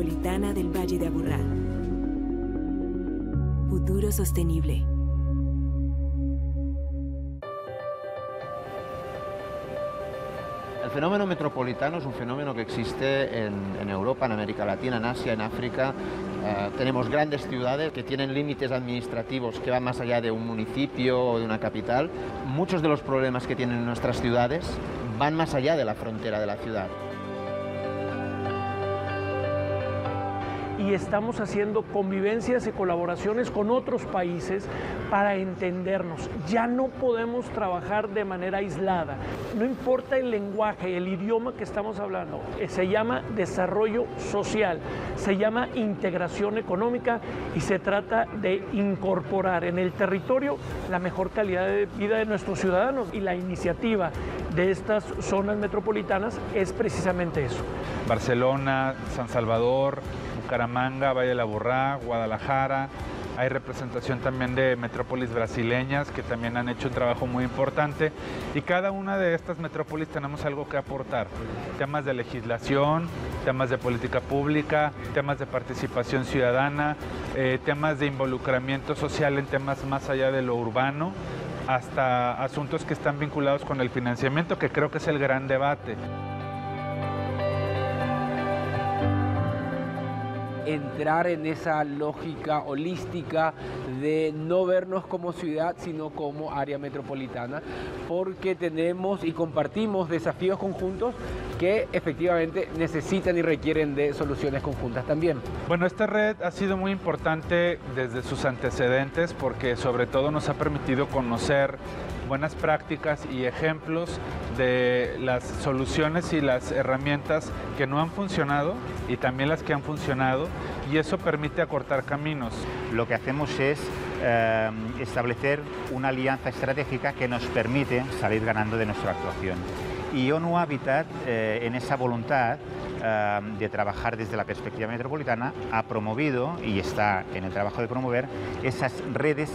metropolitana del Valle de Aburrá. Futuro sostenible. El fenómeno metropolitano es un fenómeno que existe en Europa, en América Latina, en Asia, en África. Tenemos grandes ciudades que tienen límites administrativos que van más allá de un municipio o de una capital. Muchos de los problemas que tienen nuestras ciudades van más allá de la frontera de la ciudad. Y estamos haciendo convivencias y colaboraciones con otros países para entendernos. Ya no podemos trabajar de manera aislada. No importa el lenguaje, el idioma que estamos hablando. Se llama desarrollo social, se llama integración económica y se trata de incorporar en el territorio la mejor calidad de vida de nuestros ciudadanos. Y la iniciativa de estas zonas metropolitanas es precisamente eso. Barcelona, San Salvador, Bucaramanga, Valle de Aburrá, Guadalajara. Hay representación también de metrópolis brasileñas que también han hecho un trabajo muy importante y cada una de estas metrópolis tenemos algo que aportar. Temas de legislación, temas de política pública, temas de participación ciudadana, temas de involucramiento social en temas más allá de lo urbano, hasta asuntos que están vinculados con el financiamiento, que creo que es el gran debate. Entrar en esa lógica holística de no vernos como ciudad, sino como área metropolitana, porque tenemos y compartimos desafíos conjuntos que efectivamente necesitan y requieren de soluciones conjuntas también. Bueno, esta red ha sido muy importante desde sus antecedentes porque sobre todo nos ha permitido conocer buenas prácticas y ejemplos de las soluciones y las herramientas que no han funcionado y también las que han funcionado, y eso permite acortar caminos. Lo que hacemos es establecer una alianza estratégica que nos permite salir ganando de nuestra actuación. Y ONU Habitat, en esa voluntad de trabajar desde la perspectiva metropolitana, ha promovido y está en el trabajo de promover esas redes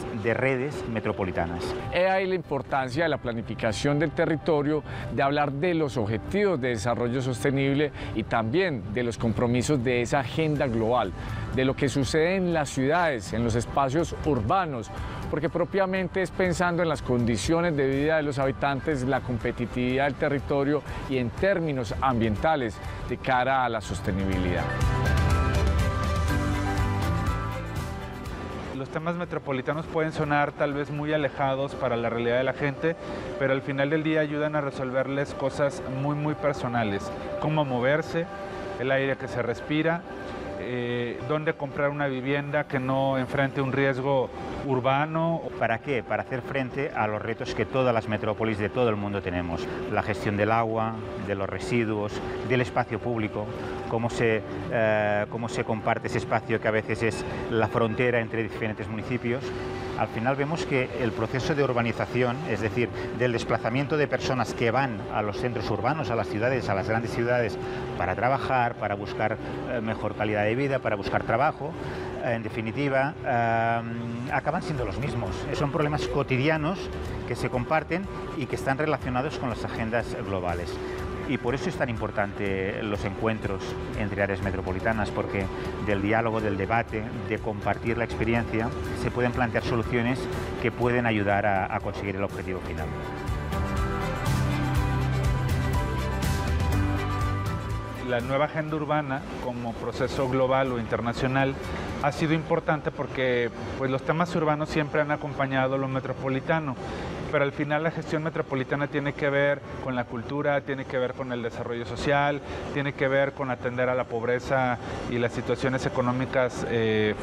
metropolitanas. Ahí la importancia de la planificación del territorio, de hablar de los objetivos de desarrollo sostenible y también de los compromisos de esa agenda global, de lo que sucede en las ciudades, en los espacios urbanos, porque propiamente es pensando en las condiciones de vida de los habitantes, la competitividad del territorio y en términos ambientales de cara a la sostenibilidad. Los temas metropolitanos pueden sonar tal vez muy alejados para la realidad de la gente, pero al final del día ayudan a resolverles cosas muy personales. Cómo moverse, el aire que se respira, dónde comprar una vivienda que no enfrente un riesgo urbano. ¿Para qué? Para hacer frente a los retos que todas las metrópolis de todo el mundo tenemos. La gestión del agua, de los residuos, del espacio público, cómo se comparte ese espacio que a veces es la frontera entre diferentes municipios. Al final vemos que el proceso de urbanización, es decir, del desplazamiento de personas que van a los centros urbanos, a las ciudades, a las grandes ciudades, para trabajar, para buscar mejor calidad de vida, para buscar trabajo, en definitiva, acaban siendo los mismos. Son problemas cotidianos que se comparten y que están relacionados con las agendas globales. Y por eso es tan importante los encuentros entre áreas metropolitanas, porque del diálogo, del debate, de compartir la experiencia, se pueden plantear soluciones que pueden ayudar a conseguir el objetivo final. La nueva agenda urbana como proceso global o internacional ha sido importante porque pues, los temas urbanos siempre han acompañado lo metropolitano, pero al final la gestión metropolitana tiene que ver con la cultura, tiene que ver con el desarrollo social, tiene que ver con atender a la pobreza y las situaciones económicas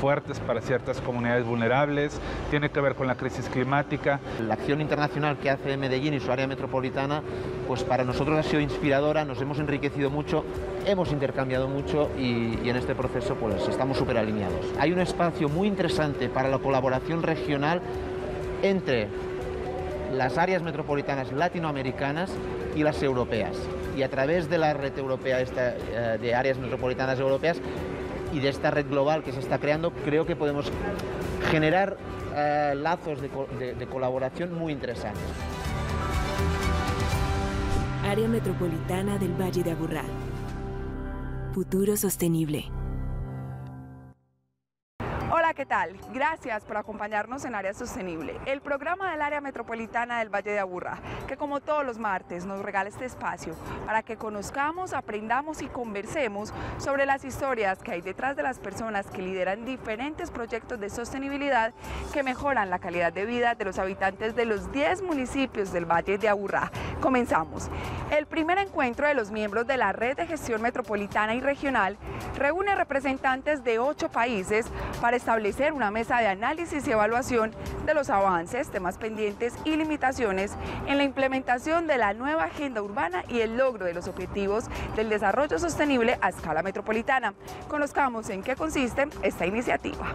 fuertes para ciertas comunidades vulnerables, tiene que ver con la crisis climática. La acción internacional que hace Medellín y su área metropolitana, pues para nosotros ha sido inspiradora, nos hemos enriquecido mucho, hemos intercambiado mucho y en este proceso pues estamos súper alineados. Hay un espacio muy interesante para la colaboración regional entre las áreas metropolitanas latinoamericanas y las europeas. Y a través de la red europea de áreas metropolitanas europeas y de esta red global que se está creando, creo que podemos generar lazos de colaboración muy interesantes. Área metropolitana del Valle de Aburrá. Futuro sostenible. ¿qué tal? Gracias por acompañarnos en Área Sostenible, el programa del Área Metropolitana del Valle de Aburrá, que como todos los martes nos regala este espacio para que conozcamos, aprendamos y conversemos sobre las historias que hay detrás de las personas que lideran diferentes proyectos de sostenibilidad que mejoran la calidad de vida de los habitantes de los 10 municipios del Valle de Aburrá. Comenzamos. El primer encuentro de los miembros de la Red de Gestión Metropolitana y Regional reúne representantes de 8 países para establecer una mesa de análisis y evaluación de los avances, temas pendientes y limitaciones en la implementación de la nueva agenda urbana y el logro de los objetivos del desarrollo sostenible a escala metropolitana. Conozcamos en qué consiste esta iniciativa.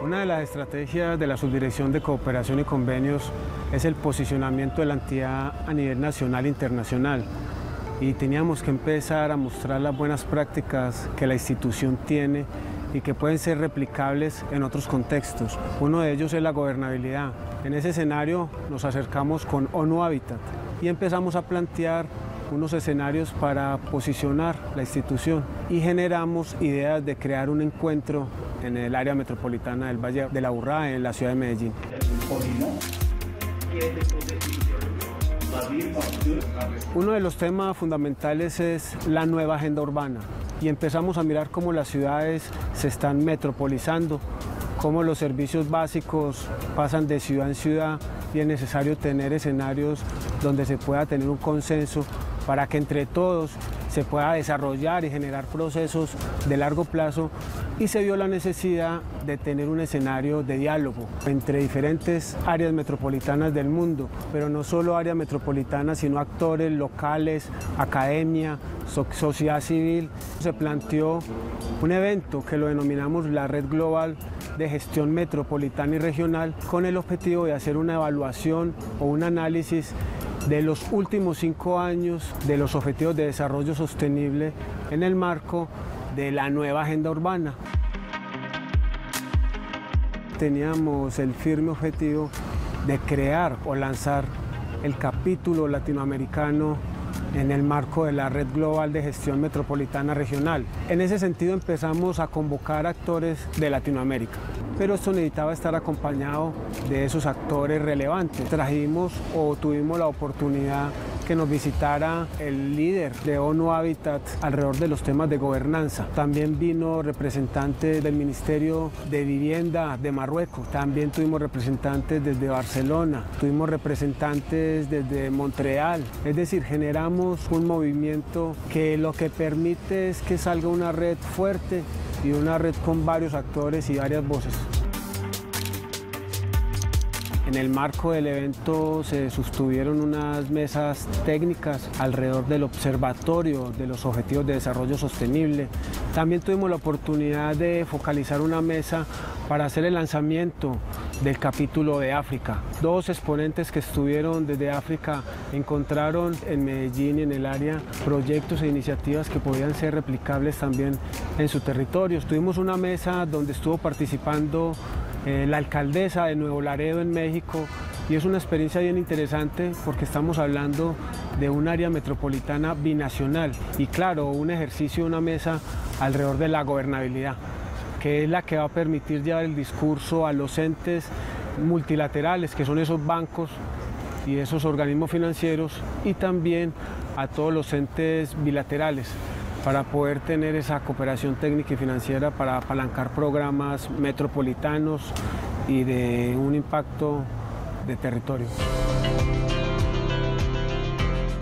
Una de las estrategias de la Subdirección de Cooperación y Convenios es el posicionamiento de la entidad a nivel nacional e internacional. Y teníamos que empezar a mostrar las buenas prácticas que la institución tiene y que pueden ser replicables en otros contextos. Uno de ellos es la gobernabilidad. En ese escenario nos acercamos con ONU Habitat y empezamos a plantear unos escenarios para posicionar la institución y generamos ideas de crear un encuentro en el área metropolitana del Valle de Aburrá, en la ciudad de Medellín. Uno de los temas fundamentales es la nueva agenda urbana y empezamos a mirar cómo las ciudades se están metropolizando, cómo los servicios básicos pasan de ciudad en ciudad y es necesario tener escenarios donde se pueda tener un consenso para que entre todos se pueda desarrollar y generar procesos de largo plazo y se vio la necesidad de tener un escenario de diálogo entre diferentes áreas metropolitanas del mundo, pero no solo áreas metropolitanas, sino actores locales, academia, sociedad civil. Se planteó un evento que lo denominamos la Red Global de Gestión Metropolitana y Regional con el objetivo de hacer una evaluación o un análisis de los últimos 5 años de los Objetivos de Desarrollo Sostenible en el marco de la nueva agenda urbana. Teníamos el firme objetivo de crear o lanzar el capítulo latinoamericano en el marco de la Red Global de Gestión Metropolitana Regional. En ese sentido empezamos a convocar actores de Latinoamérica, pero esto necesitaba estar acompañado de esos actores relevantes. Trajimos o tuvimos la oportunidad que nos visitara el líder de ONU Habitat alrededor de los temas de gobernanza. También vino representantes del Ministerio de Vivienda de Marruecos. También tuvimos representantes desde Barcelona, tuvimos representantes desde Montreal. Es decir, generamos un movimiento que lo que permite es que salga una red fuerte y una red con varios actores y varias voces. En el marco del evento se sostuvieron unas mesas técnicas alrededor del observatorio de los Objetivos de Desarrollo Sostenible. También tuvimos la oportunidad de focalizar una mesa para hacer el lanzamiento del capítulo de África. 2 exponentes que estuvieron desde África encontraron en Medellín y en el área proyectos e iniciativas que podían ser replicables también en su territorio. Tuvimos una mesa donde estuvo participando la alcaldesa de Nuevo Laredo en México y es una experiencia bien interesante porque estamos hablando de un área metropolitana binacional y claro, un ejercicio, una mesa alrededor de la gobernabilidad, que es la que va a permitir llevar el discurso a los entes multilaterales, que son esos bancos y esos organismos financieros, y también a todos los entes bilaterales, para poder tener esa cooperación técnica y financiera para apalancar programas metropolitanos y de un impacto de territorio.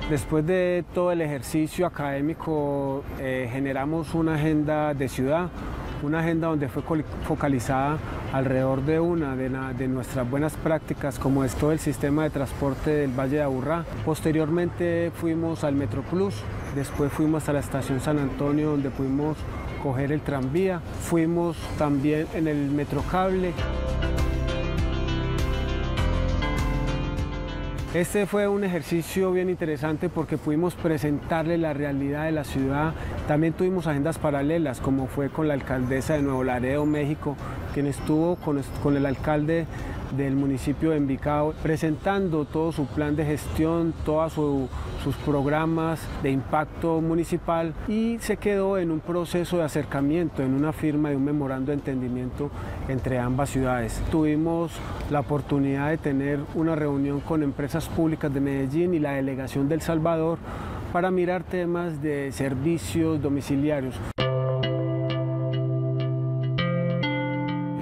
Después de todo el ejercicio académico, generamos una agenda de ciudad, una agenda donde fue focalizada alrededor de una de nuestras buenas prácticas, como es todo el sistema de transporte del Valle de Aburrá. Posteriormente fuimos al Metroplus, después fuimos a la estación San Antonio, donde pudimos coger el tranvía, fuimos también en el Metrocable. Este fue un ejercicio bien interesante porque pudimos presentarle la realidad de la ciudad. También tuvimos agendas paralelas, como fue con la alcaldesa de Nuevo Laredo, México, quien estuvo con el alcalde del municipio de Envigado, presentando todo su plan de gestión, todos sus programas de impacto municipal, y se quedó en un proceso de acercamiento, en una firma de un memorando de entendimiento entre ambas ciudades. Tuvimos la oportunidad de tener una reunión con empresas públicas de Medellín y la delegación de El Salvador para mirar temas de servicios domiciliarios.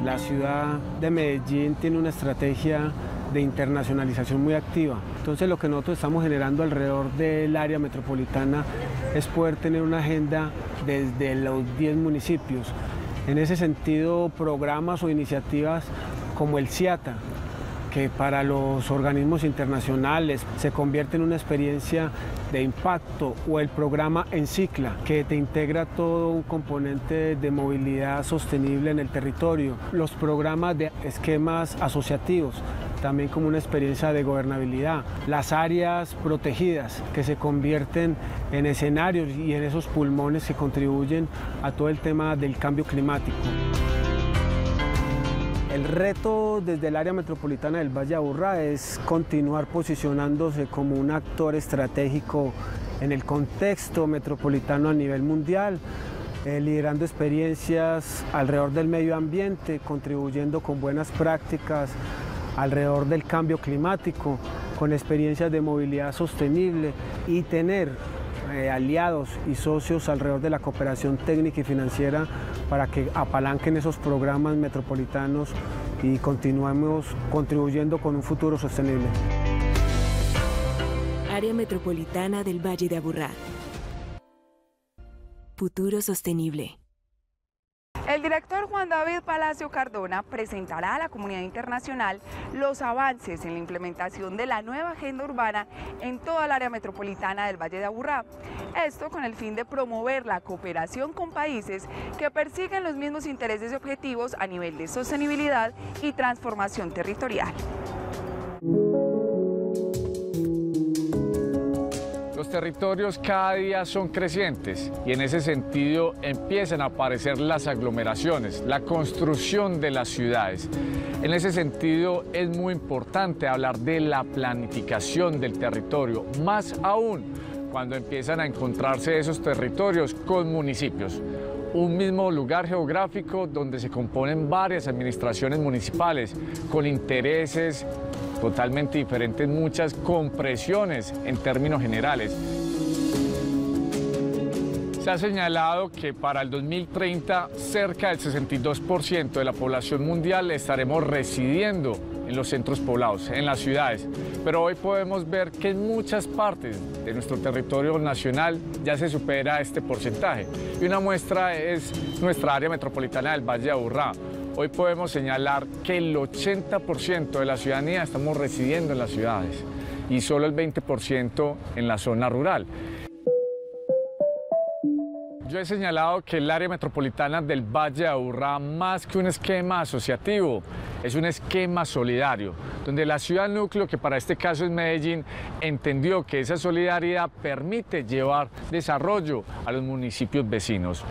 La ciudad de Medellín tiene una estrategia de internacionalización muy activa. Entonces lo que nosotros estamos generando alrededor del área metropolitana es poder tener una agenda desde los 10 municipios. En ese sentido, programas o iniciativas como el CIATA, que para los organismos internacionales se convierte en una experiencia de impacto, o el programa Encicla, que te integra todo un componente de movilidad sostenible en el territorio, los programas de esquemas asociativos, también como una experiencia de gobernabilidad, las áreas protegidas que se convierten en escenarios y en esos pulmones que contribuyen a todo el tema del cambio climático. El reto desde el área metropolitana del Valle de Aburrá es continuar posicionándose como un actor estratégico en el contexto metropolitano a nivel mundial, liderando experiencias alrededor del medio ambiente, contribuyendo con buenas prácticas alrededor del cambio climático, con experiencias de movilidad sostenible, y tener aliados y socios alrededor de la cooperación técnica y financiera para que apalanquen esos programas metropolitanos y continuemos contribuyendo con un futuro sostenible. Área Metropolitana del Valle de Aburrá. Futuro sostenible. El director Juan David Palacio Cardona presentará a la comunidad internacional los avances en la implementación de la nueva agenda urbana en toda el área metropolitana del Valle de Aburrá. Esto con el fin de promover la cooperación con países que persiguen los mismos intereses y objetivos a nivel de sostenibilidad y transformación territorial. Los territorios cada día son crecientes y en ese sentido empiezan a aparecer las aglomeraciones, la construcción de las ciudades. En ese sentido es muy importante hablar de la planificación del territorio, más aún cuando empiezan a encontrarse esos territorios con municipios. Un mismo lugar geográfico donde se componen varias administraciones municipales con intereses totalmente diferentes, muchas compresiones en términos generales. Se ha señalado que para el 2030 cerca del 62% de la población mundial estaremos residiendo en los centros poblados, en las ciudades. Pero hoy podemos ver que en muchas partes de nuestro territorio nacional ya se supera este porcentaje. Y una muestra es nuestra área metropolitana del Valle de Aburrá. Hoy podemos señalar que el 80% de la ciudadanía estamos residiendo en las ciudades y solo el 20% en la zona rural. Yo he señalado que el área metropolitana del Valle de Aburrá, más que un esquema asociativo, es un esquema solidario, donde la ciudad núcleo, que para este caso es Medellín, entendió que esa solidaridad permite llevar desarrollo a los municipios vecinos.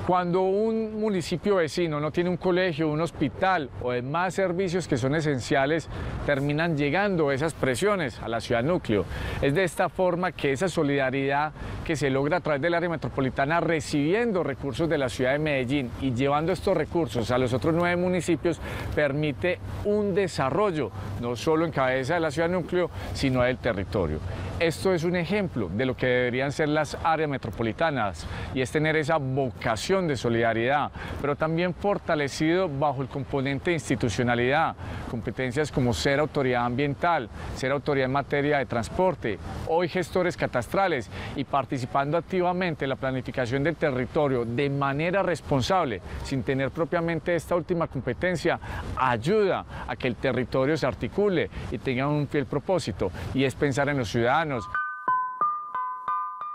Cuando un municipio vecino no tiene un colegio, un hospital o demás servicios que son esenciales, terminan llegando esas presiones a la ciudad núcleo. Es de esta forma que esa solidaridad que se logra a través del área metropolitana, recibiendo recursos de la ciudad de Medellín y llevando estos recursos a los otros 9 municipios, permite un desarrollo, no solo en cabeza de la ciudad núcleo, sino del territorio. Esto es un ejemplo de lo que deberían ser las áreas metropolitanas, y es tener esa vocación de solidaridad, pero también fortalecido bajo el componente de institucionalidad, competencias como ser autoridad ambiental, ser autoridad en materia de transporte, hoy gestores catastrales, y participando activamente en la planificación del territorio de manera responsable, sin tener propiamente esta última competencia, ayuda a que el territorio se articule y tenga un fiel propósito, y es pensar en los ciudadanos.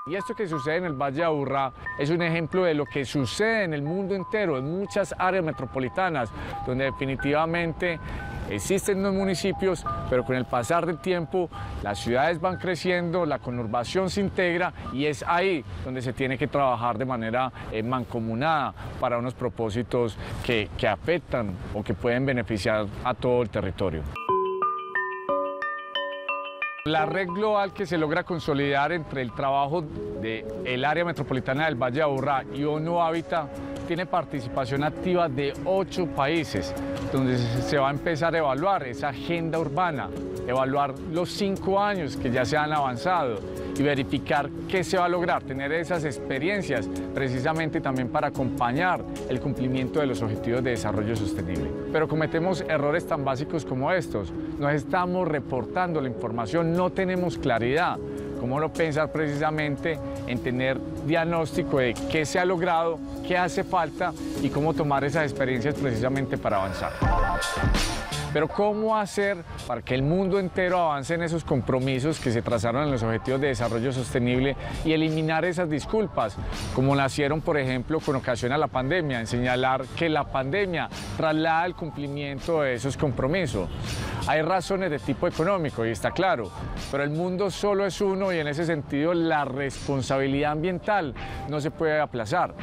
Y esto que sucede en el Valle de Aburrá es un ejemplo de lo que sucede en el mundo entero, en muchas áreas metropolitanas, donde definitivamente existen los municipios, pero con el pasar del tiempo las ciudades van creciendo, la conurbación se integra y es ahí donde se tiene que trabajar de manera mancomunada para unos propósitos que afectan o que pueden beneficiar a todo el territorio. La red global que se logra consolidar entre el trabajo del área metropolitana del Valle de Aburrá y ONU Habitat tiene participación activa de 8 países, donde se va a empezar a evaluar esa agenda urbana, evaluar los 5 años que ya se han avanzado y verificar qué se va a lograr, tener esas experiencias precisamente también para acompañar el cumplimiento de los objetivos de desarrollo sostenible. Pero cometemos errores tan básicos como estos, no estamos reportando la información, no tenemos claridad. ¿Cómo no pensar precisamente en tener diagnóstico de qué se ha logrado, qué hace falta y cómo tomar esas experiencias precisamente para avanzar? Pero ¿cómo hacer para que el mundo entero avance en esos compromisos que se trazaron en los Objetivos de Desarrollo Sostenible y eliminar esas disculpas, como nacieron, por ejemplo, con ocasión a la pandemia, en señalar que la pandemia traslada el cumplimiento de esos compromisos? Hay razones de tipo económico y está claro, pero el mundo solo es uno y en ese sentido la responsabilidad ambiental no se puede aplazar.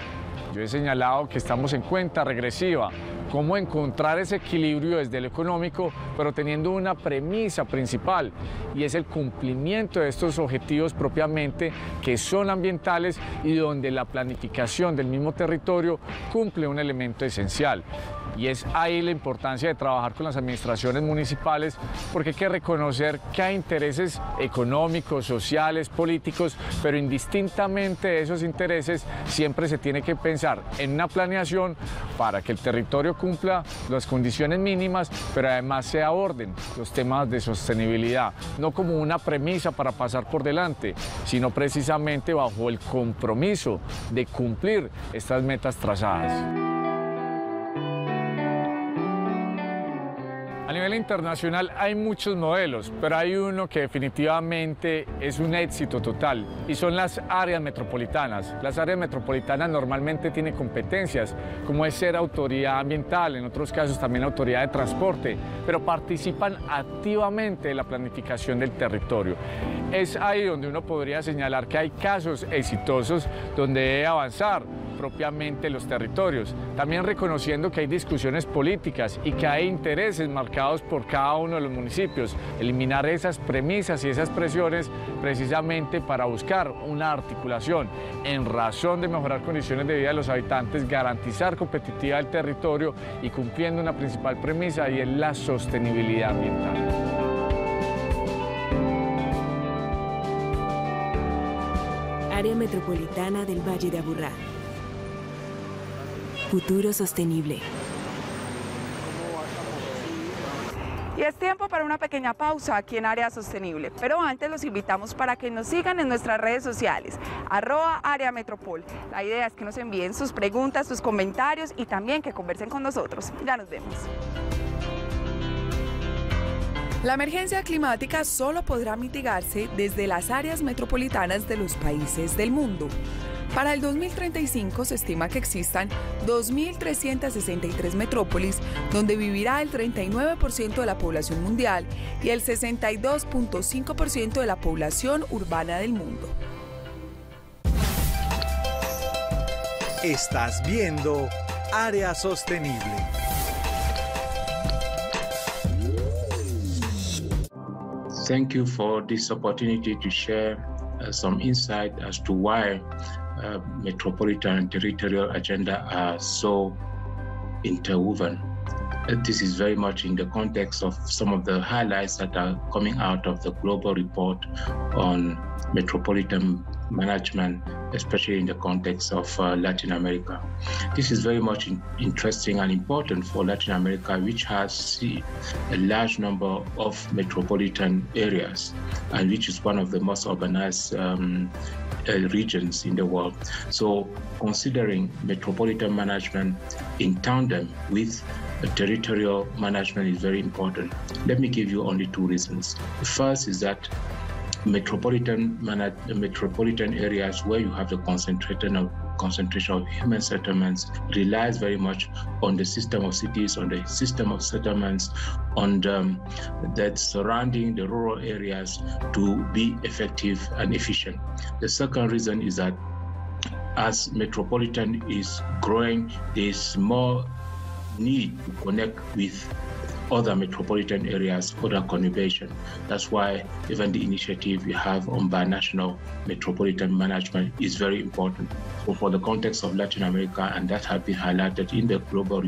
Yo he señalado que estamos en cuenta regresiva, cómo encontrar ese equilibrio desde lo económico, pero teniendo una premisa principal, y es el cumplimiento de estos objetivos propiamente que son ambientales y donde la planificación del mismo territorio cumple un elemento esencial. Y es ahí la importancia de trabajar con las administraciones municipales, porque hay que reconocer que hay intereses económicos, sociales, políticos, pero indistintamente de esos intereses siempre se tiene que pensar en una planeación para que el territorio cumpla las condiciones mínimas, pero además se aborden los temas de sostenibilidad, no como una premisa para pasar por delante, sino precisamente bajo el compromiso de cumplir estas metas trazadas. A nivel internacional hay muchos modelos, pero hay uno que definitivamente es un éxito total y son las áreas metropolitanas. Las áreas metropolitanas normalmente tienen competencias, como es ser autoridad ambiental, en otros casos también autoridad de transporte, pero participan activamente en la planificación del territorio. Es ahí donde uno podría señalar que hay casos exitosos donde debe avanzar propiamente los territorios, también reconociendo que hay discusiones políticas y que hay intereses marcados por cada uno de los municipios, eliminar esas premisas y esas presiones precisamente para buscar una articulación en razón de mejorar condiciones de vida de los habitantes, garantizar competitividad del territorio y cumpliendo una principal premisa y es la sostenibilidad ambiental. Área Metropolitana del Valle de Aburrá. Futuro sostenible. Y es tiempo para una pequeña pausa aquí en Área Sostenible, pero antes los invitamos para que nos sigan en nuestras redes sociales, @AreaMetropol. La idea es que nos envíen sus preguntas, sus comentarios y también que conversen con nosotros. Ya nos vemos. La emergencia climática solo podrá mitigarse desde las áreas metropolitanas de los países del mundo. Para el 2035 se estima que existan 2.363 metrópolis, donde vivirá el 39% de la población mundial y el 62.5% de la población urbana del mundo. Estás viendo Área Sostenible. Thank you for this opportunity to share some insight as to why metropolitan and territorial agenda are so interwoven. This is very much in the context of some of the highlights that are coming out of the global report on metropolitan management, especially in the context of Latin America. This is very much interesting and important for Latin America, which has a large number of metropolitan areas and which is one of the most urbanized regions in the world. So considering metropolitan management in tandem with territorial management is very important. Let me give you only two reasons. The first is that metropolitan areas where you have the concentration of human settlements relies very much on the system of cities, on the system of settlements, on that surrounding the rural areas to be effective and efficient. The second reason is that as metropolitan is growing, there's more need to connect with other metropolitan areas, other conurbation. That's why even the initiative we have on binational metropolitan management is very important. So for the context of Latin America, and that has been highlighted in the global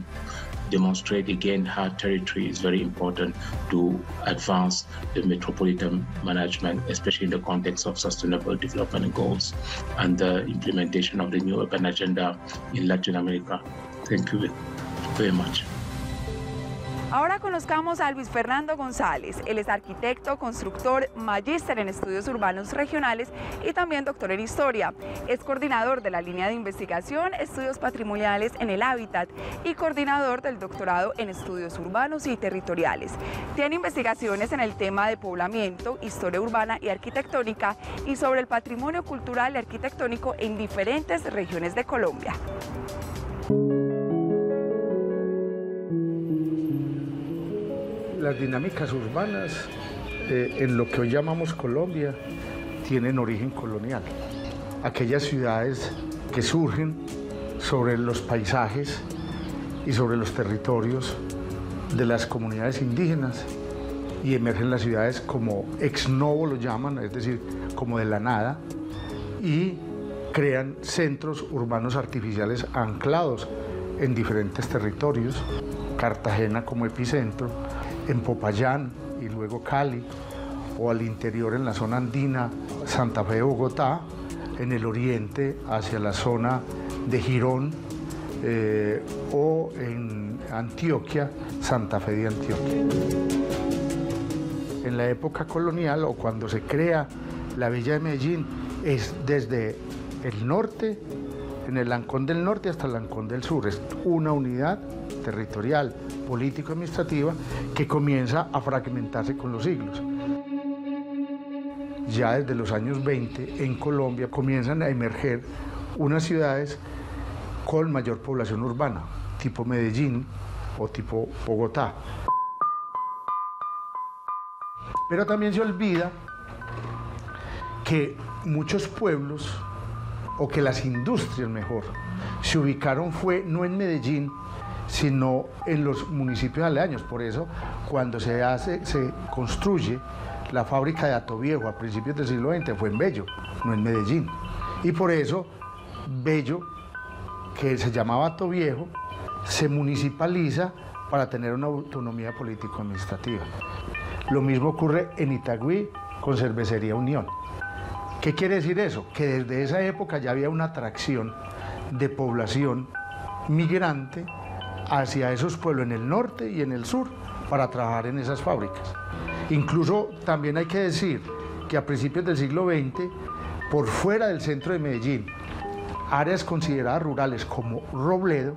demonstrate again how territory is very important to advance the metropolitan management, especially in the context of sustainable development goals and the implementation of the new urban agenda in Latin America. Thank you very much. Ahora conozcamos a Luis Fernando González. Él es arquitecto, constructor, magíster en estudios urbanos regionales y también doctor en historia. Es coordinador de la línea de investigación Estudios Patrimoniales en el Hábitat y coordinador del doctorado en estudios urbanos y territoriales. Tiene investigaciones en el tema de poblamiento, historia urbana y arquitectónica y sobre el patrimonio cultural y arquitectónico en diferentes regiones de Colombia. Las dinámicas urbanas en lo que hoy llamamos Colombia tienen origen colonial. Aquellas ciudades que surgen sobre los paisajes y sobre los territorios de las comunidades indígenas y emergen las ciudades como ex novo lo llaman, es decir, como de la nada, y crean centros urbanos artificiales anclados en diferentes territorios, Cartagena como epicentro, en Popayán y luego Cali, o al interior en la zona andina, Santa Fe de Bogotá, en el oriente hacia la zona de Girón, o en Antioquia, Santa Fe de Antioquia. En la época colonial o cuando se crea la Villa de Medellín es desde el norte, en el Ancón del Norte hasta el Ancón del Sur, es una unidad territorial, político-administrativa que comienza a fragmentarse con los siglos. Ya desde los años 20 en Colombia comienzan a emerger unas ciudades con mayor población urbana, tipo Medellín o tipo Bogotá. Pero también se olvida que muchos pueblos, o que las industrias mejor, se ubicaron fue no en Medellín, sino en los municipios aledaños. Por eso, cuando se construye la fábrica de Atoviejo a principios del siglo XX, fue en Bello, no en Medellín. Y por eso, Bello, que se llamaba Atoviejo, se municipaliza para tener una autonomía político-administrativa. Lo mismo ocurre en Itagüí con Cervecería Unión. ¿Qué quiere decir eso? Que desde esa época ya había una atracción de población migrante hacia esos pueblos en el norte y en el sur para trabajar en esas fábricas. Incluso también hay que decir que a principios del siglo XX, por fuera del centro de Medellín, áreas consideradas rurales como Robledo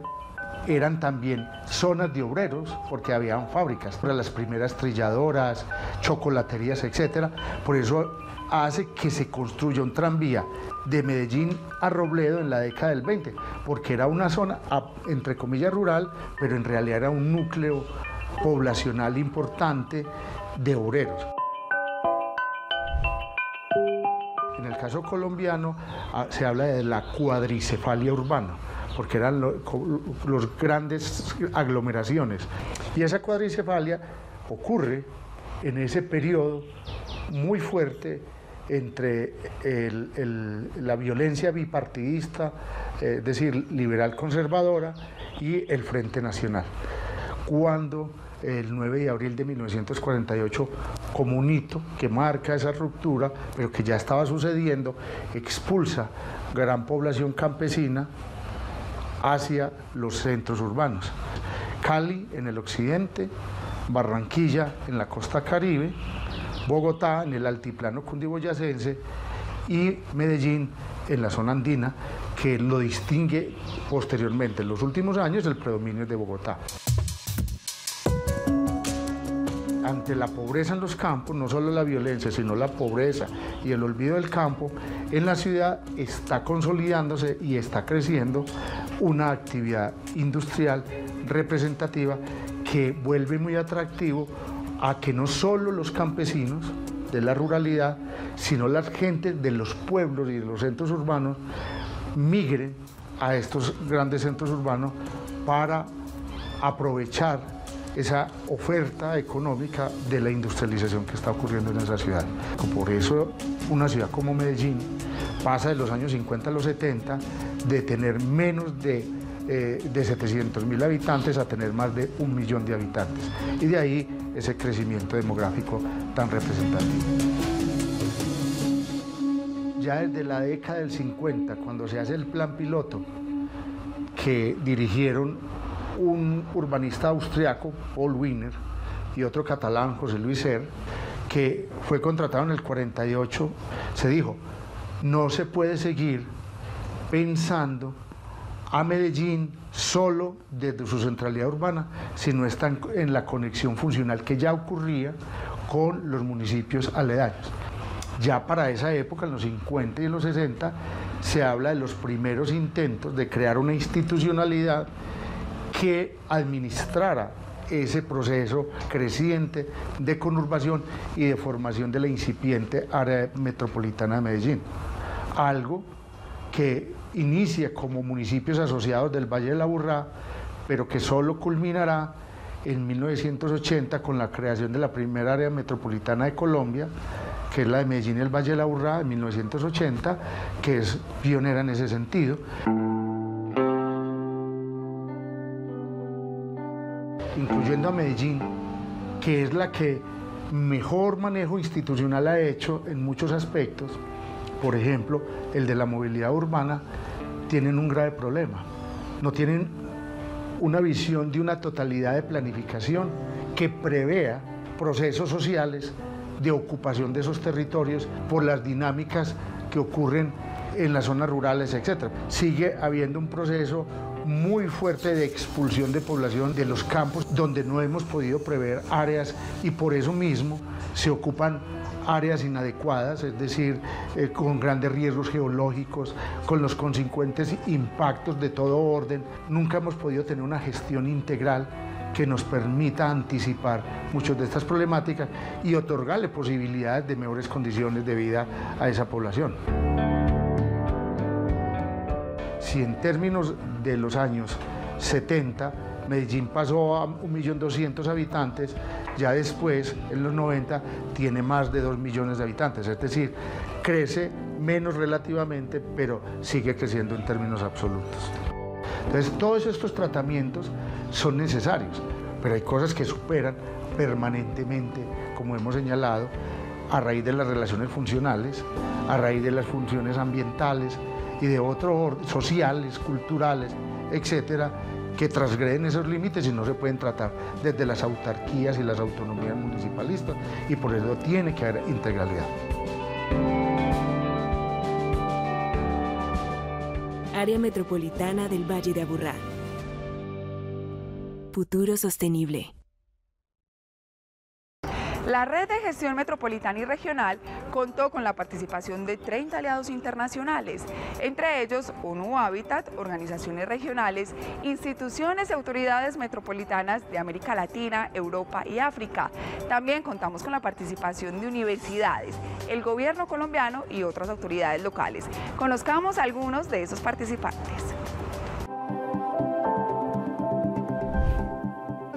eran también zonas de obreros porque habían fábricas, las primeras trilladoras, chocolaterías, etc. Por eso hace que se construya un tranvía de Medellín a Robledo en la década del 20, porque era una zona, entre comillas, rural, pero en realidad era un núcleo poblacional importante de obreros. En el caso colombiano se habla de la cuadricefalia urbana, porque eran los grandes aglomeraciones. Y esa cuadricefalia ocurre en ese periodo muy fuerte entre la violencia bipartidista, es decir, liberal conservadora, y el Frente Nacional. Cuando el 9 de abril de 1948, como un hito que marca esa ruptura, pero que ya estaba sucediendo, expulsa gran población campesina hacia los centros urbanos. Cali en el occidente, Barranquilla en la costa caribe, Bogotá en el altiplano cundiboyacense y Medellín en la zona andina, que lo distingue posteriormente en los últimos años el predominio de Bogotá. ante la pobreza en los campos, no solo la violencia, sino la pobreza y el olvido del campo, en la ciudad está consolidándose y está creciendo una actividad industrial representativa que vuelve muy atractivo a que no solo los campesinos de la ruralidad, sino las gentes de los pueblos y de los centros urbanos migren a estos grandes centros urbanos para aprovechar esa oferta económica de la industrialización que está ocurriendo en esa ciudad. Por eso una ciudad como Medellín pasa de los años 50 a los 70 de tener menos de 700.000 habitantes a tener más de 1 millón de habitantes. Y de ahí ese crecimiento demográfico tan representativo. Ya desde la década del 50, cuando se hace el plan piloto, que dirigieron un urbanista austriaco, Paul Wiener, y otro catalán, José Luis Ser, que fue contratado en el 48, se dijo, no se puede seguir pensando a Medellín solo desde su centralidad urbana, sino está en la conexión funcional que ya ocurría con los municipios aledaños. Ya para esa época, en los 50 y en los 60, se habla de los primeros intentos de crear una institucionalidad que administrara ese proceso creciente de conurbación y de formación de la incipiente área metropolitana de Medellín. Algo que inicia como municipios asociados del Valle de la Aburrá, pero que solo culminará en 1980 con la creación de la primera área metropolitana de Colombia, que es la de Medellín y el Valle de la Aburrá en 1980, que es pionera en ese sentido. Incluyendo a Medellín, que es la que mejor manejo institucional ha hecho en muchos aspectos, por ejemplo, el de la movilidad urbana, tienen un grave problema. No tienen una visión de una totalidad de planificación que prevea procesos sociales de ocupación de esos territorios por las dinámicas que ocurren en las zonas rurales, etc. Sigue habiendo un proceso muy fuerte de expulsión de población de los campos donde no hemos podido prever áreas y por eso mismo se ocupan áreas inadecuadas, es decir, con grandes riesgos geológicos, con los consecuentes impactos de todo orden. Nunca hemos podido tener una gestión integral que nos permita anticipar muchas de estas problemáticas y otorgarle posibilidades de mejores condiciones de vida a esa población. Si en términos de los años 70 Medellín pasó a 1.200.000 habitantes, ya después, en los 90, tiene más de 2 millones de habitantes, es decir, crece menos relativamente, pero sigue creciendo en términos absolutos. Entonces, todos estos tratamientos son necesarios, pero hay cosas que superan permanentemente, como hemos señalado, a raíz de las relaciones funcionales, a raíz de las funciones ambientales y de otros orden, sociales, culturales, etcétera, que transgreden esos límites y no se pueden tratar desde las autarquías y las autonomías municipalistas, y por eso tiene que haber integralidad. Área Metropolitana del Valle de Aburrá. Futuro sostenible. La Red de Gestión Metropolitana y Regional contó con la participación de 30 aliados internacionales, entre ellos ONU Habitat, organizaciones regionales, instituciones y autoridades metropolitanas de América Latina, Europa y África. También contamos con la participación de universidades, el gobierno colombiano y otras autoridades locales. Conozcamos a algunos de esos participantes.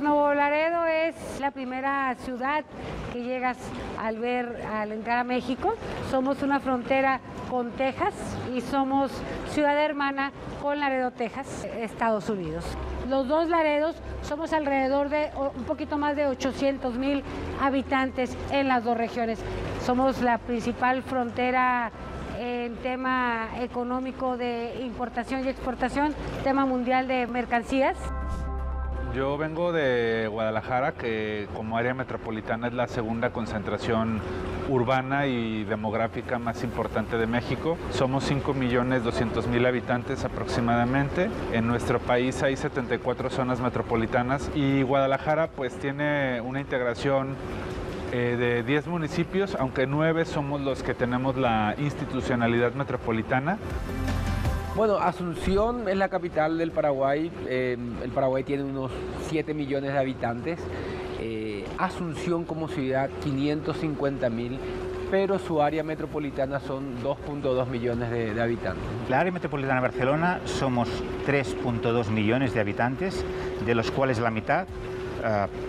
Nuevo Laredo es la primera ciudad que llegas al entrar a México. Somos una frontera con Texas y somos ciudad hermana con Laredo, Texas, Estados Unidos. Los dos Laredos somos alrededor de un poquito más de 800.000 habitantes en las dos regiones. Somos la principal frontera en tema económico de importación y exportación, tema mundial de mercancías. Yo vengo de Guadalajara, que como área metropolitana es la segunda concentración urbana y demográfica más importante de México. Somos 5.200.000 habitantes aproximadamente. En nuestro país hay 74 zonas metropolitanas y Guadalajara pues tiene una integración de 10 municipios, aunque 9 somos los que tenemos la institucionalidad metropolitana. Bueno, Asunción es la capital del Paraguay. El Paraguay tiene unos 7 millones de habitantes. Asunción como ciudad, 550.000, pero su área metropolitana son 2.2 millones de habitantes. La área metropolitana de Barcelona somos 3.2 millones de habitantes, de los cuales la mitad,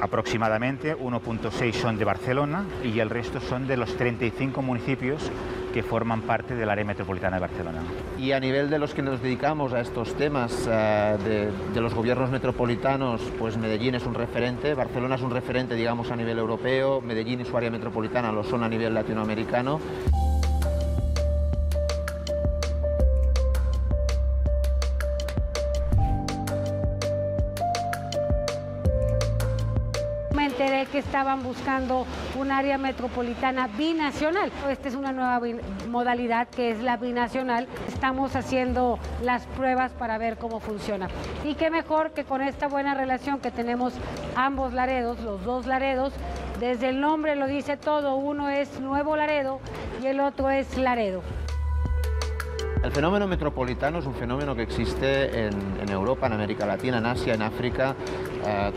aproximadamente 1.6 son de Barcelona y el resto son de los 35 municipios que forman parte del área metropolitana de Barcelona. Y a nivel de los que nos dedicamos a estos temas de los gobiernos metropolitanos, pues Medellín es un referente, Barcelona es un referente, digamos, a nivel europeo, Medellín y su área metropolitana lo son a nivel latinoamericano. Me enteré que estaban buscando un área metropolitana binacional. Esta es una nueva modalidad que es la binacional. Estamos haciendo las pruebas para ver cómo funciona. Y qué mejor que con esta buena relación que tenemos ambos Laredos, los dos Laredos, desde el nombre lo dice todo, uno es Nuevo Laredo y el otro es Laredo. El fenómeno metropolitano es un fenómeno que existe en Europa, en América Latina, en Asia, en África.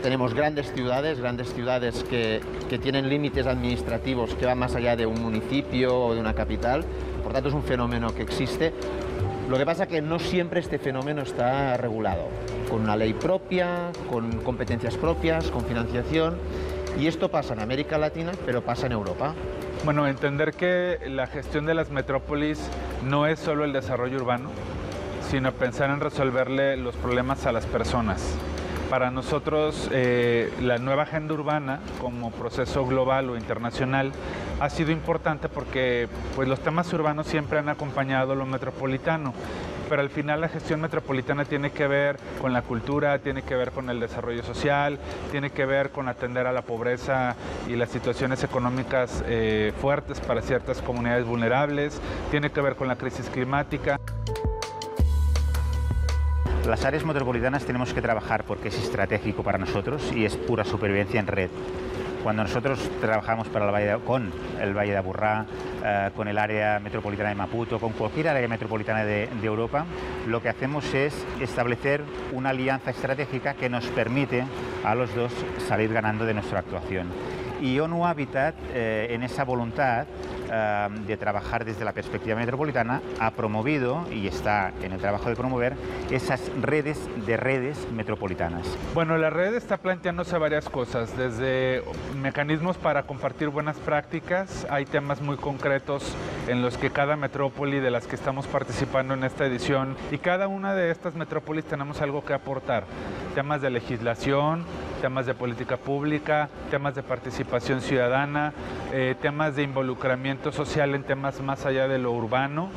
Tenemos grandes ciudades que tienen límites administrativos que van más allá de un municipio o de una capital. Por tanto, es un fenómeno que existe. Lo que pasa es que no siempre este fenómeno está regulado, con una ley propia, con competencias propias, con financiación. Y esto pasa en América Latina, pero pasa en Europa. Bueno, entender que la gestión de las metrópolis no es solo el desarrollo urbano, sino pensar en resolverle los problemas a las personas. Para nosotros, la nueva agenda urbana como proceso global o internacional ha sido importante porque pues, los temas urbanos siempre han acompañado lo metropolitano, pero al final la gestión metropolitana tiene que ver con la cultura, tiene que ver con el desarrollo social, tiene que ver con atender a la pobreza y las situaciones económicas fuertes para ciertas comunidades vulnerables, tiene que ver con la crisis climática. Las áreas metropolitanas tenemos que trabajar porque es estratégico para nosotros y es pura supervivencia en red. Cuando nosotros trabajamos con el Valle de Aburrá, con el área metropolitana de Maputo, con cualquier área metropolitana de Europa, lo que hacemos es establecer una alianza estratégica que nos permite a los dos salir ganando de nuestra actuación. Y ONU Habitat, en esa voluntad de trabajar desde la perspectiva metropolitana, ha promovido y está en el trabajo de promover esas redes metropolitanas. Bueno, la red está planteándose varias cosas, desde mecanismos para compartir buenas prácticas, hay temas muy concretos en los que cada metrópoli de las que estamos participando en esta edición y cada una de estas metrópolis tenemos algo que aportar, temas de legislación, temas de política pública, temas de participación ciudadana, temas de involucramiento social en temas más allá de lo urbano,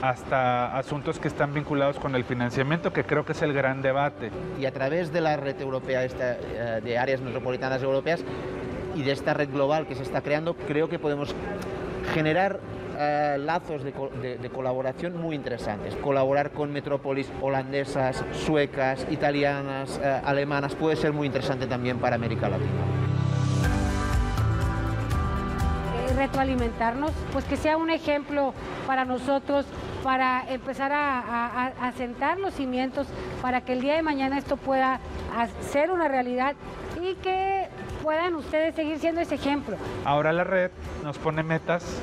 hasta asuntos que están vinculados con el financiamiento, que creo que es el gran debate. Y a través de la red europea de áreas metropolitanas europeas y de esta red global que se está creando, creo que podemos generar lazos de colaboración muy interesantes. Colaborar con metrópolis holandesas, suecas, italianas, alemanas, puede ser muy interesante también para América Latina. Retroalimentarnos, pues que sea un ejemplo para nosotros, para empezar a sentar los cimientos para que el día de mañana esto pueda ser una realidad y que puedan ustedes seguir siendo ese ejemplo. Ahora la red nos pone metas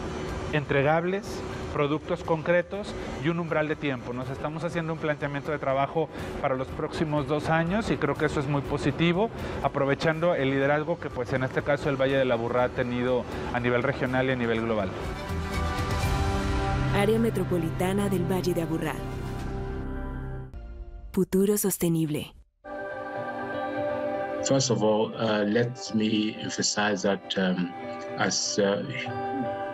entregables, productos concretos y un umbral de tiempo. Nos estamos haciendo un planteamiento de trabajo para los próximos 2 años y creo que eso es muy positivo, aprovechando el liderazgo que pues en este caso el Valle de la Aburrá ha tenido a nivel regional y a nivel global. Área Metropolitana del Valle de Aburrá. Futuro sostenible. First of all, let me emphasize that as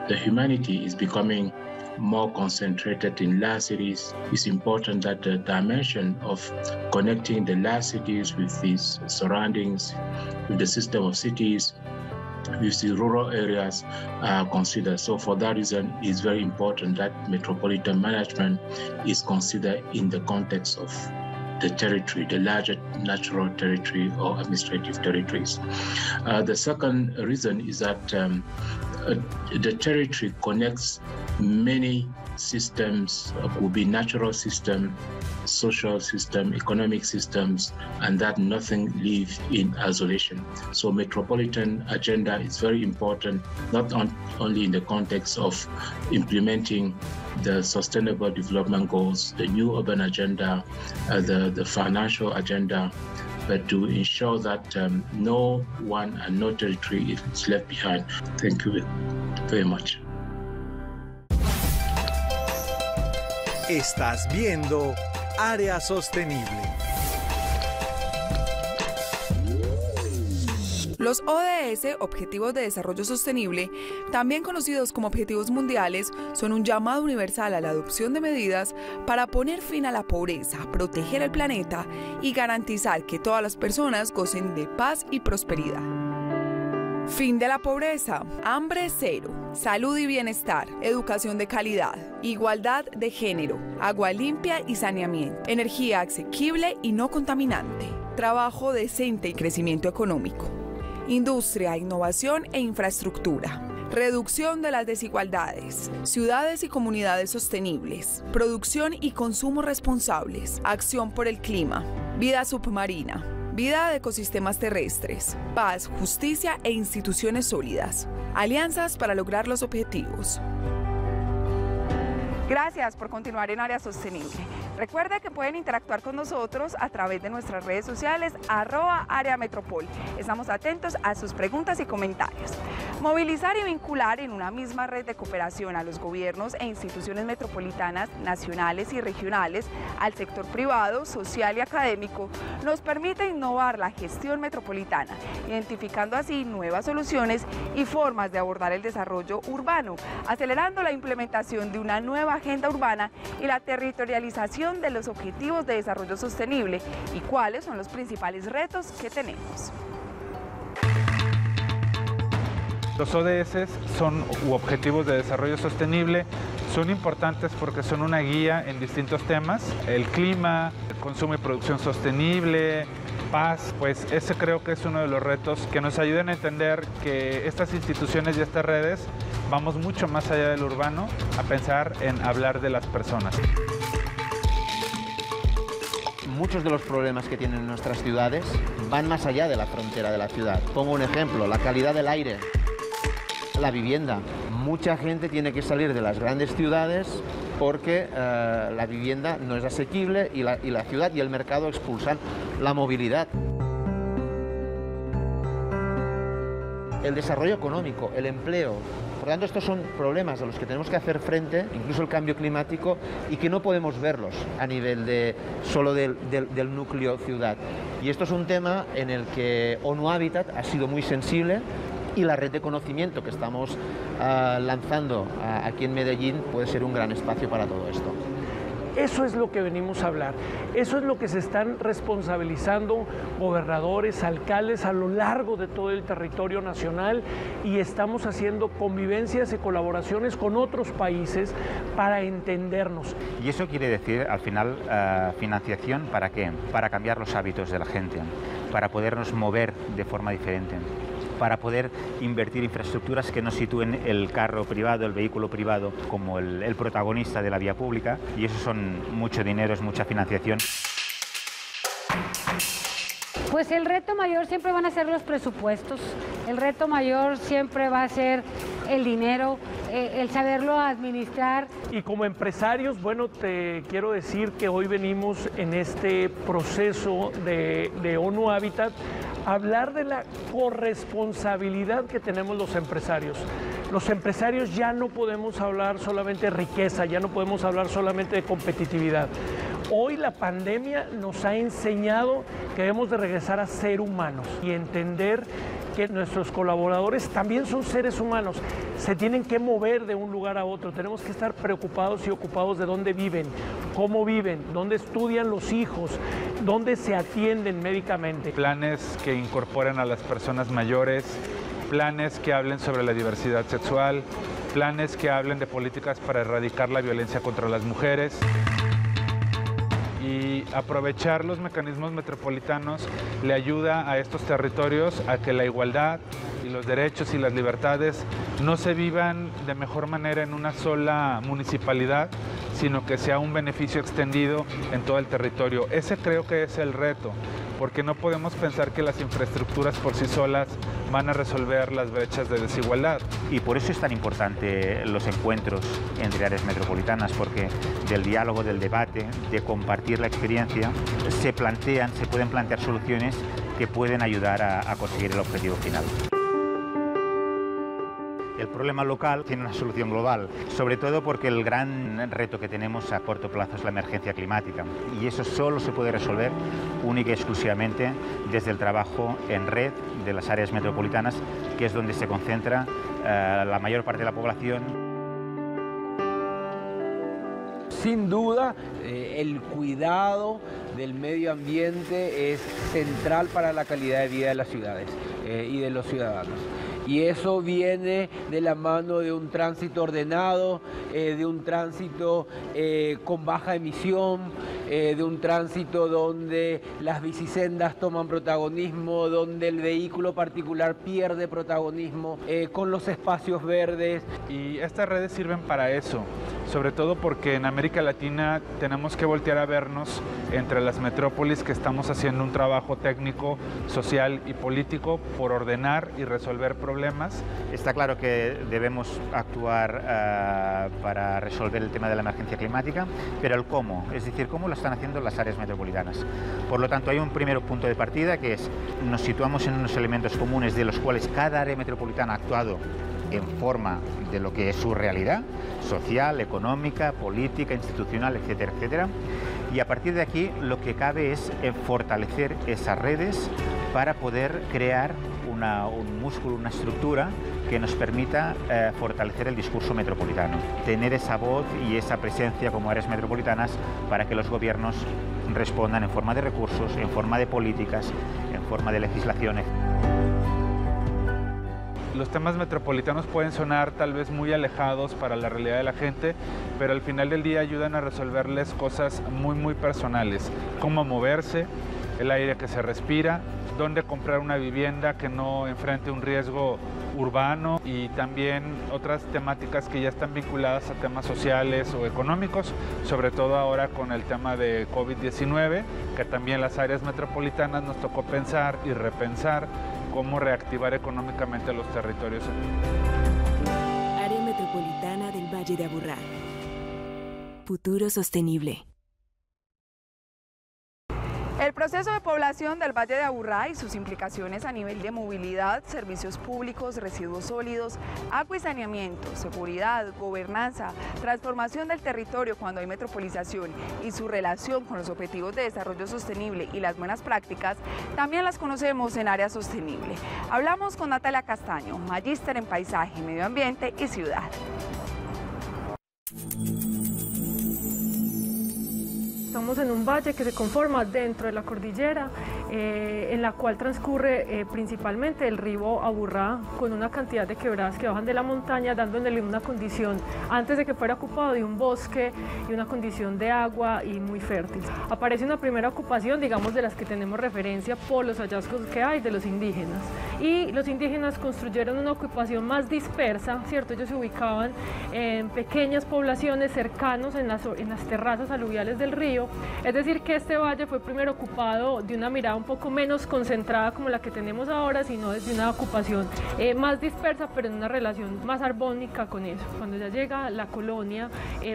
the humanity is becoming more concentrated in large cities. It's important that the dimension of connecting the large cities with these surroundings, with the system of cities, with the rural areas are considered. So for that reason, it's very important that metropolitan management is considered in the context of the territory, the larger natural territory or administrative territories. The second reason is that the territory connects many systems, could be natural system, social system, economic systems, and that nothing lives in isolation. So metropolitan agenda is very important, not only in the context of implementing the sustainable development goals, the new urban agenda, the financial agenda, but to ensure that no one and no territory is left behind. Thank you very much. Estás viendo Área Sostenible. Los ODS, Objetivos de Desarrollo Sostenible, también conocidos como Objetivos Mundiales, son un llamado universal a la adopción de medidas para poner fin a la pobreza, proteger el planeta y garantizar que todas las personas gocen de paz y prosperidad. Fin de la pobreza, hambre cero, salud y bienestar, educación de calidad, igualdad de género, agua limpia y saneamiento, energía asequible y no contaminante, trabajo decente y crecimiento económico, industria, innovación e infraestructura, reducción de las desigualdades, ciudades y comunidades sostenibles, producción y consumo responsables, acción por el clima, vida submarina, vida de ecosistemas terrestres, paz, justicia e instituciones sólidas. Alianzas para lograr los objetivos. Gracias por continuar en Área Sostenible. Recuerda que pueden interactuar con nosotros a través de nuestras redes sociales @AreaMetropol. Estamos atentos a sus preguntas y comentarios. Movilizar y vincular en una misma red de cooperación a los gobiernos e instituciones metropolitanas, nacionales y regionales, al sector privado, social y académico, nos permite innovar la gestión metropolitana, identificando así nuevas soluciones y formas de abordar el desarrollo urbano, acelerando la implementación de una nueva agenda urbana y la territorialización de los objetivos de desarrollo sostenible y cuáles son los principales retos que tenemos. Los ODS u Objetivos de Desarrollo Sostenible son importantes porque son una guía en distintos temas, el clima, el consumo y producción sostenible, paz, pues ese creo que es uno de los retos que nos ayudan a entender que estas instituciones y estas redes vamos mucho más allá del urbano a pensar en hablar de las personas. Muchos de los problemas que tienen nuestras ciudades van más allá de la frontera de la ciudad. Pongo un ejemplo, la calidad del aire, la vivienda. Mucha gente tiene que salir de las grandes ciudades porque la vivienda no es asequible y la ciudad y el mercado expulsan la movilidad. El desarrollo económico, el empleo. Por lo tanto, estos son problemas a los que tenemos que hacer frente, incluso el cambio climático, y que no podemos verlos a nivel solo del núcleo ciudad. Y esto es un tema en el que ONU Habitat ha sido muy sensible y la red de conocimiento que estamos lanzando aquí en Medellín puede ser un gran espacio para todo esto. Eso es lo que venimos a hablar, eso es lo que se están responsabilizando gobernadores, alcaldes a lo largo de todo el territorio nacional y estamos haciendo convivencias y colaboraciones con otros países para entendernos. Y eso quiere decir, al final, financiación, ¿para qué? Para cambiar los hábitos de la gente, para podernos mover de forma diferente, para poder invertir infraestructuras que no sitúen el carro privado, el vehículo privado como el protagonista de la vía pública, y eso son mucho dinero, es mucha financiación. Pues el reto mayor siempre van a ser los presupuestos, el reto mayor siempre va a ser el dinero, el saberlo administrar. Y como empresarios, bueno, te quiero decir que hoy venimos en este proceso de ONU Habitat a hablar de la corresponsabilidad que tenemos los empresarios. Los empresarios ya no podemos hablar solamente de riqueza, ya no podemos hablar solamente de competitividad. Hoy la pandemia nos ha enseñado que debemos de regresar a ser humanos y entender que nuestros colaboradores también son seres humanos, se tienen que mover de un lugar a otro, tenemos que estar preocupados y ocupados de dónde viven, cómo viven, dónde estudian los hijos, dónde se atienden médicamente. Planes que incorporen a las personas mayores, planes que hablen sobre la diversidad sexual, planes que hablen de políticas para erradicar la violencia contra las mujeres. Y aprovechar los mecanismos metropolitanos le ayuda a estos territorios a que la igualdad y los derechos y las libertades no se vivan de mejor manera en una sola municipalidad, sino que sea un beneficio extendido en todo el territorio. Ese creo que es el reto, porque no podemos pensar que las infraestructuras por sí solas van a resolver las brechas de desigualdad. Y por eso es tan importante los encuentros entre áreas metropolitanas, porque del diálogo, del debate, de compartir la experiencia, se pueden plantear soluciones que pueden ayudar a conseguir el objetivo final. El problema local tiene una solución global, sobre todo porque el gran reto que tenemos a corto plazo es la emergencia climática, y eso solo se puede resolver única y exclusivamente desde el trabajo en red de las áreas metropolitanas, que es donde se concentra la mayor parte de la población. Sin duda, el cuidado del medio ambiente es central para la calidad de vida de las ciudades y de los ciudadanos. Y eso viene de la mano de un tránsito ordenado, de un tránsito con baja emisión, de un tránsito donde las bicisendas toman protagonismo, donde el vehículo particular pierde protagonismo, con los espacios verdes. Y estas redes sirven para eso, sobre todo porque en América Latina tenemos que voltear a vernos entre las metrópolis que estamos haciendo un trabajo técnico, social y político por ordenar y resolver problemas. Está claro que debemos actuar para resolver el tema de la emergencia climática, pero el cómo, es decir, cómo lo están haciendo las áreas metropolitanas. Por lo tanto, hay un primer punto de partida que es, nos situamos en unos elementos comunes de los cuales cada área metropolitana ha actuado en forma de lo que es su realidad social, económica, política, institucional, etcétera, etcétera. Y a partir de aquí lo que cabe es fortalecer esas redes para poder crear un músculo, una estructura que nos permita fortalecer el discurso metropolitano, tener esa voz y esa presencia como áreas metropolitanas para que los gobiernos respondan en forma de recursos, en forma de políticas, en forma de legislaciones. Los temas metropolitanos pueden sonar tal vez muy alejados para la realidad de la gente, pero al final del día ayudan a resolverles cosas muy personales, cómo moverse, el aire que se respira, dónde comprar una vivienda que no enfrente un riesgo urbano, y también otras temáticas que ya están vinculadas a temas sociales o económicos, sobre todo ahora con el tema de COVID-19, que también las áreas metropolitanas nos tocó pensar y repensar cómo reactivar económicamente los territorios. Área Metropolitana del Valle de Aburrá. Futuro sostenible. El proceso de población del Valle de Aburrá y sus implicaciones a nivel de movilidad, servicios públicos, residuos sólidos, agua y saneamiento, seguridad, gobernanza, transformación del territorio cuando hay metropolización y su relación con los objetivos de desarrollo sostenible y las buenas prácticas, también las conocemos en Área Sostenible. Hablamos con Natalia Castaño, magíster en Paisaje, Medio Ambiente y Ciudad. Estamos en un valle que se conforma dentro de la cordillera, en la cual transcurre principalmente el río Aburrá, con una cantidad de quebradas que bajan de la montaña, dándole una condición, antes de que fuera ocupado, de un bosque y una condición de agua y muy fértil. Aparece una primera ocupación, digamos, de las que tenemos referencia por los hallazgos que hay de los indígenas. Y los indígenas construyeron una ocupación más dispersa, ¿cierto? Ellos se ubicaban en pequeñas poblaciones cercanos en las terrazas aluviales del río. Es decir, que este valle fue primero ocupado de una mirada un poco menos concentrada como la que tenemos ahora, sino desde una ocupación más dispersa, pero en una relación más armónica con eso. Cuando ya llega la colonia,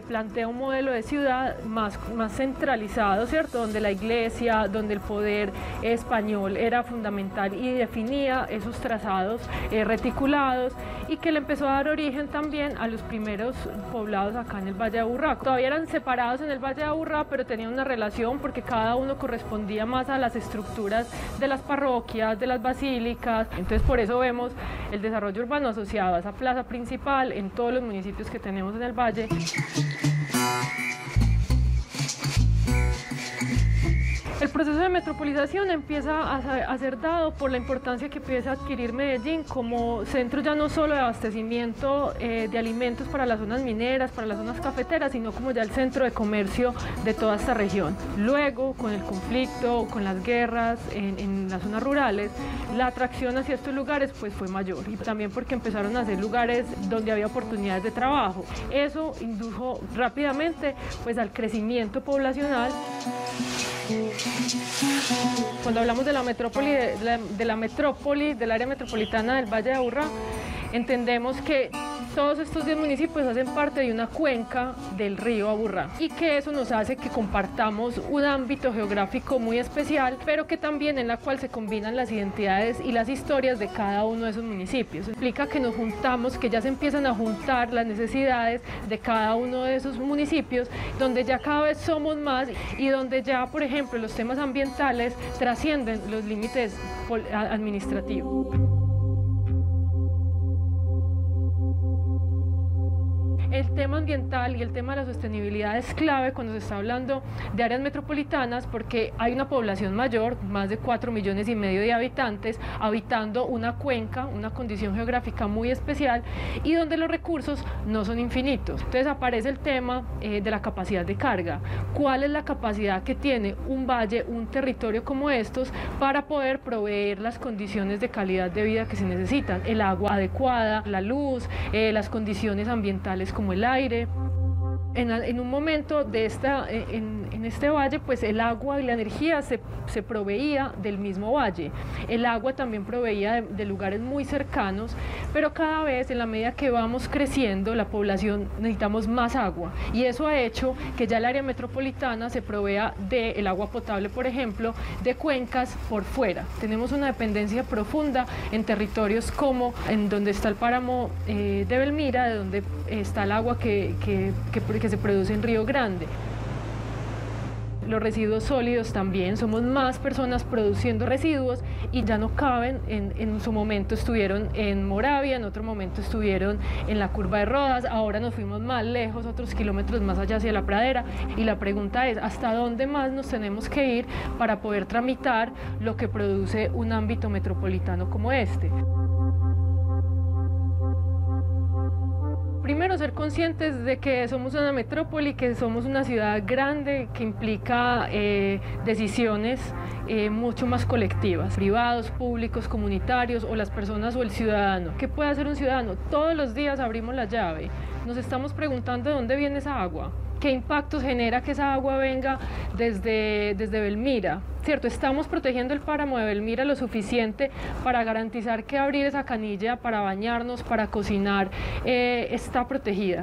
plantea un modelo de ciudad más centralizado, ¿cierto? Donde la iglesia, donde el poder español era fundamental y definía esos trazados reticulados, y que le empezó a dar origen también a los primeros poblados acá en el Valle de Aburrá. Todavía eran separados en el Valle de Aburrá, pero tenían tenían una relación porque cada uno correspondía más a las estructuras de las parroquias, de las basílicas. Entonces por eso vemos el desarrollo urbano asociado a esa plaza principal en todos los municipios que tenemos en el valle. El proceso de metropolización empieza a ser dado por la importancia que empieza a adquirir Medellín como centro ya no solo de abastecimiento de alimentos para las zonas mineras, para las zonas cafeteras, sino como ya el centro de comercio de toda esta región. Luego, con el conflicto, con las guerras en las zonas rurales, la atracción hacia estos lugares pues fue mayor, y también porque empezaron a ser lugares donde había oportunidades de trabajo. Eso indujo rápidamente pues al crecimiento poblacional. Cuando hablamos de la metrópoli, del área metropolitana del Valle de Aburrá, entendemos que todos estos 10 municipios hacen parte de una cuenca del río Aburrá y que eso nos hace que compartamos un ámbito geográfico muy especial, pero que también en la cual se combinan las identidades y las historias de cada uno de esos municipios. Implica que nos juntamos, que ya se empiezan a juntar las necesidades de cada uno de esos municipios, donde ya cada vez somos más y donde ya, por ejemplo, los temas ambientales trascienden los límites administrativos. El tema ambiental y el tema de la sostenibilidad es clave cuando se está hablando de áreas metropolitanas, porque hay una población mayor, más de 4,5 millones de habitantes, habitando una cuenca, una condición geográfica muy especial y donde los recursos no son infinitos. Entonces aparece el tema de la capacidad de carga. ¿Cuál es la capacidad que tiene un valle, un territorio como estos, para poder proveer las condiciones de calidad de vida que se necesitan? El agua adecuada, la luz, las condiciones ambientales como el aire. En un momento de en este valle, pues el agua y la energía se proveía del mismo valle. El agua también proveía de lugares muy cercanos, pero cada vez, en la medida que vamos creciendo, la población necesitamos más agua. Y eso ha hecho que ya el área metropolitana se provea del agua potable, por ejemplo, de cuencas por fuera. Tenemos una dependencia profunda en territorios como en donde está el páramo de Belmira, de donde está el agua que se produce en Río Grande. Los residuos sólidos también, somos más personas produciendo residuos y ya no caben. En su momento estuvieron en Moravia, en otro momento estuvieron en la curva de Rodas, ahora nos fuimos más lejos, otros kilómetros más allá hacia la pradera, y la pregunta es ¿hasta dónde más nos tenemos que ir para poder tramitar lo que produce un ámbito metropolitano como este? Primero, ser conscientes de que somos una metrópoli, que somos una ciudad grande, que implica decisiones mucho más colectivas, privados, públicos, comunitarios, o las personas o el ciudadano. ¿Qué puede hacer un ciudadano? Todos los días abrimos la llave, nos estamos preguntando de dónde viene esa agua. ¿Qué impactos genera que esa agua venga desde Belmira? ¿Cierto? Estamos protegiendo el páramo de Belmira lo suficiente para garantizar que abrir esa canilla para bañarnos, para cocinar, está protegida.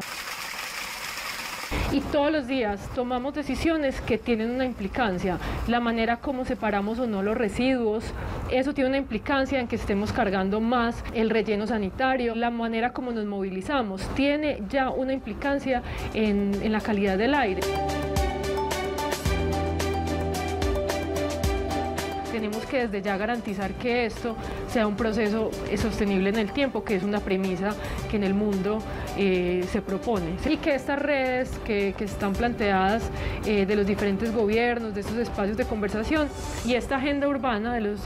Y todos los días tomamos decisiones que tienen una implicancia. La manera como separamos o no los residuos, eso tiene una implicancia en que estemos cargando más el relleno sanitario. La manera como nos movilizamos tiene ya una implicancia en la calidad del aire. Tenemos que desde ya garantizar que esto sea un proceso sostenible en el tiempo, que es una premisa que en el mundo se propone. Y que estas redes que están planteadas de los diferentes gobiernos, de estos espacios de conversación y esta agenda urbana de los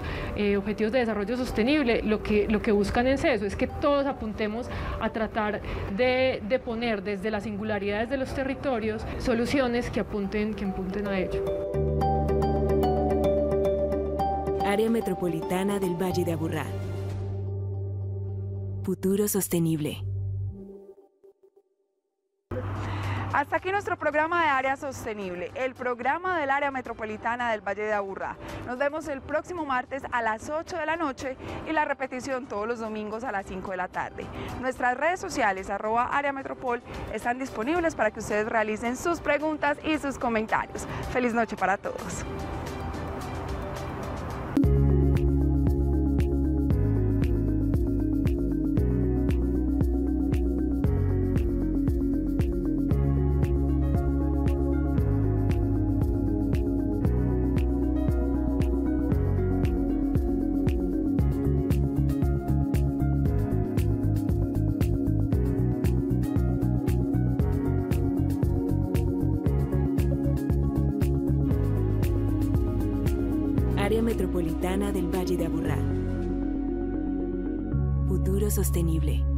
Objetivos de Desarrollo Sostenible, lo que buscan es eso, es que todos apuntemos a tratar de poner desde las singularidades de los territorios soluciones que apunten a ello. Área Metropolitana del Valle de Aburrá. Futuro sostenible. Hasta aquí nuestro programa de Área Sostenible, el programa del Área Metropolitana del Valle de Aburrá. Nos vemos el próximo martes a las 8 de la noche y la repetición todos los domingos a las 5 de la tarde. Nuestras redes sociales, @AreaMetropol, están disponibles para que ustedes realicen sus preguntas y sus comentarios. Feliz noche para todos. Área Metropolitana del Valle de Aburrá. Futuro sostenible.